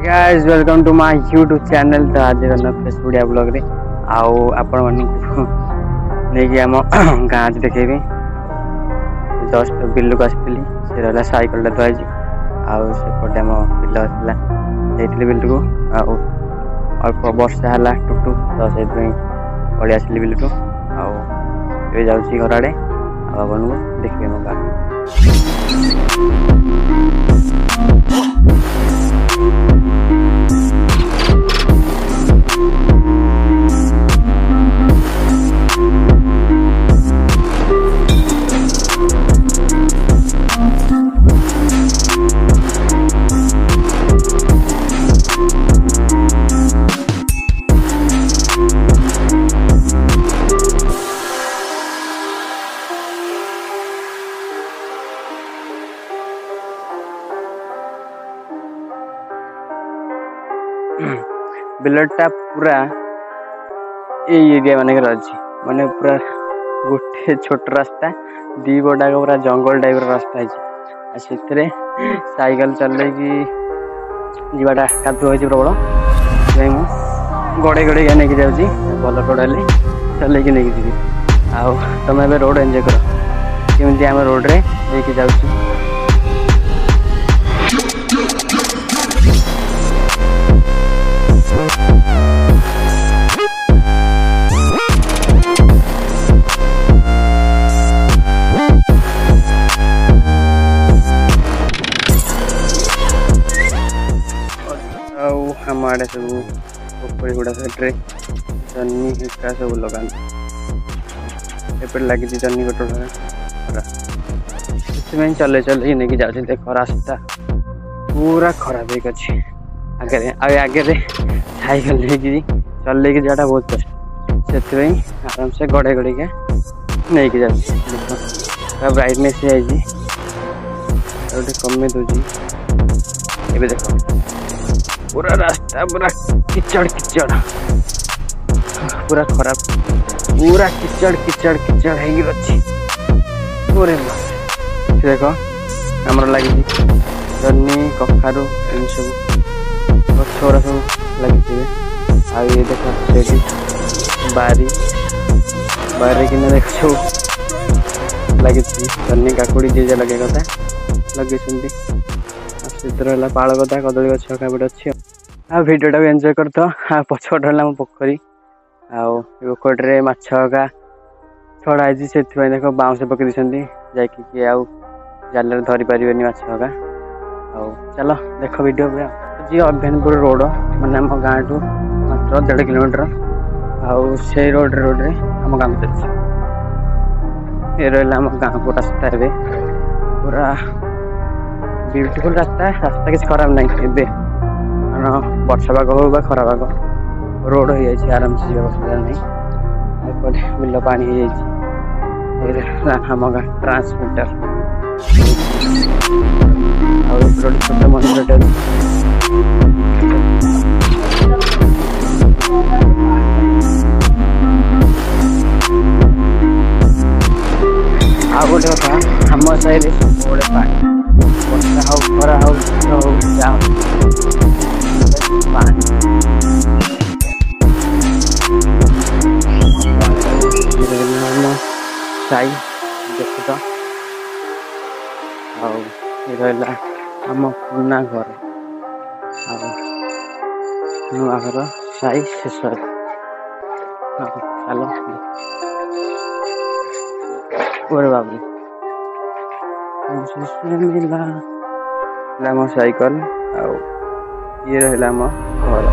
Guys welcome to my YouTube channel. तो आज Facebook odiavlog रे आउ आपण मानू नहीं आम गाँ देखेबी जस्ट बिल्लू को आसती से रहा साइकल थुआई आउटे आम बिल आसला बिल्लू को अल्प वर्षा है टुटू तो से पलि आसली बिल्लू आउ जाऊँगी घर आड़े आपन को देखिए मो गाँ बिलटा पूरा ये एरिया मान माने पूरा गोटे छोट रास्ता दी बड़ा पूरा जंगल टाइप रास्ता है से साइकेल चल जावाटा कादुआ हो प्रबल गड़े गड़े नहीं जाऊँगी भल रोड चल नहीं जी तुम्हें रोड एंजॉय कर केमी आम रोड रे लेके जाऊँ हम आड़े सब पोखरी गुड़ा साइड्रे जन्नी हिक्का सब लगा लगी जन्नी गोटे चले चल नहीं जाऊँ देख रास्ता पूरा खराब होगी आगे आगे साइकेल लेकिन चल जाटा बहुत कष्ट से आराम से गड़े गड़े के नहीं जाऊँ ब्राइटनेस कमे दूसरी ये देख पूरा रास्ता पूरा किचड़ किचड़ पूरा खराब पूरा किचड़ किचड़ किचड़ है देख आम लगी जन्नी कखारू इन सब गछरा सब लगी ये देख से बारी बारी कि देख सब लगी जन्नी काकुड़ी जे लगे कथा लगे रहा पाड़ गदा कदली गछ कापटे अच्छी भिडियोटा भी एंजॉय कर पछपटे है पोखरी आकोटे माछका छड़ा से देख बाउंस पकई जाकि आउ जाल धरी पारे माछका चलो देख वीडियो जी अभ्यनपुर रोड माने आम गाँ टू मात्र 1.5 किलोमीटर से रोड रे आम गाँव चलती ये रहा आम गाँ को रास्ता है पूरा ब्यूटीफुल रास्ता रास्ता किसी खराब नहीं वर्षा पाग हो खराब पाग रोड हो जाए आराम से असुविधा नहीं बिल पा आम गाँ ट्रांसमीटर छोटे मंदिर आ गोटे कथा आम साइड सब पानी वर्षा हो खरा हो साई देख तो रहा आम पुना घर नुआ घर साई शेष चलो ओरे बाबू मिला साइकल ये रहा घर।